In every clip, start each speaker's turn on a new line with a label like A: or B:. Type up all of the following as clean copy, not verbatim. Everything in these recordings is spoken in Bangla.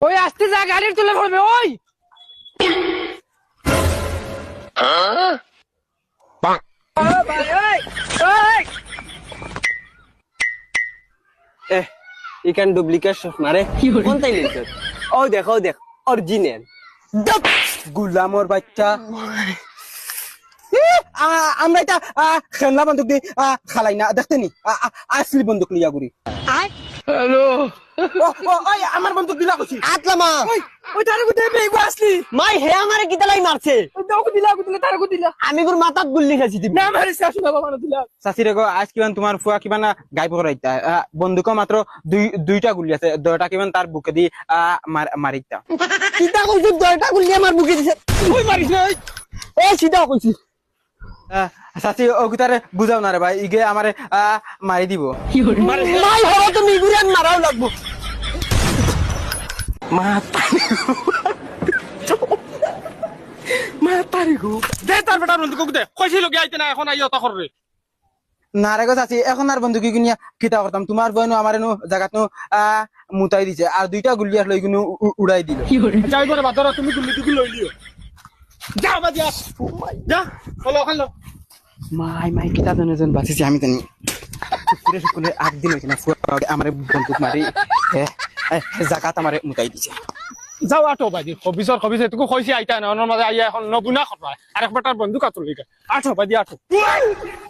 A: ওই আসতে যা গাড়ির তুলে পড়বে ওই
B: ইকান ডুপ্লিকেট মারে কোন তাই লিখছে ও দেখো দেখ অরিজিনাল গুলামর বাচ্চা আমরা এটা খেলনা বন্দুক দিয়ে খালাই না দেখতে নি আসলি বন্দুক লিয়া গুড়ি
A: হ্যালো
B: ওই আমার বন্দুক দিলা কইছি
C: আতলামা
A: ওই তার গুতে বেগু আসলি
C: মাই হে আমারে কিতালাই মারছে
A: ওই দাও দিলা গুতে তার গুতে দিলা
C: আমি গুর মাথাত গুল্লি খাইছি দিবি
A: না মারি শাশু বাবা মানে দিলা
B: চাচি রেগো আজ কিমান তোমার ফুয়া কিমান গাই পকড়াইতা বন্দুক মাত্র দুইটা গুলি আছে দয়টা কিমান তার বুকে দি মারিতা
C: কিতা কইছিস দয়টা গুল্লি আমার বুকে দিছে
A: ওই মারিস না
C: এই সিধা কইছি
B: চাচি ওগুতারে বুঝাও না রে ভাই ইগে আমারে মারি দিব
C: মাই হওয়া তো মিগুরান মারাও লাগবো
A: দে তার বেটা বন্ধু কুক দে কইছিল কি আইতে না এখন আইও তা কররে
B: না রে গো চাচি এখন আর বন্দুক কিনিয়া কিতা করতাম তোমার বয়নো আমার এনো জায়গাত মুতাই দিছে আর দুইটা গুলি আর লই কিনু উড়াই দিল
A: যাই করে বাদরা তুমি গুলি টুকু লই লিও যা বাদিয়া যা হলো খালো
B: মাই কিতা জানে বাঁচিছি আমি জানি শুকুরে শুকুরে 8 দিন হইছে না ফুয়া আমারে বন্দুক মারি জায়গাত আমারে মুতাই দিছে
A: যাও আটো বাদি খবিসর এটুকু কইছি আইতা না ওনার মাঝে আইয়া এখন নবুনা করবা আরেক বেটার বন্ধু কাতল লিগা আটো বাদি আটো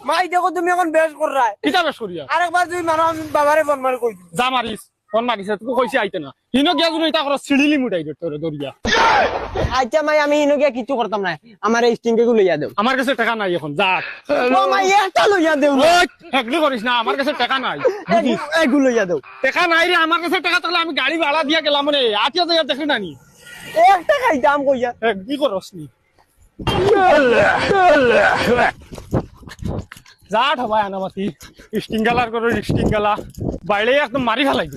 C: মাই দেখো তুমি এখন বেশ কর রায়
A: কিতা বেশ করিয়া
C: আরেকবার তুই মারো আমি বাবারে ফোন মারি কই
A: যা মারিস ফোন মারিস এটুকু কইছি আইতে না হিনো গিয়া যদি এটা করো সিডিলি মুটাই দে তোরে দরিয়া
C: আচ্ছা মাই আমি ইনকে কিছু করতাম না আমার এই স্টিংকে গু লইয়া দেও
A: আমার কাছে টাকা নাই এখন যা
C: ও মাই একটা লইয়া দেও না
A: ওই হেগলি করিস না আমার কাছে টাকা নাই
C: এগু লইয়া দেও
A: টাকা নাই রে আমার কাছে টাকা থাকলে আমি গাড়ি ভাড়া দিয়া গেলাম রে আটিয়া যাইয়া দেখি না নি
C: একটা খাইতাম কইয়া
A: কি করস নি যা ঠবাই আনামাতি স্টিং গালার করে স্টিং গালা বাইরে একদম মারি ফেলাই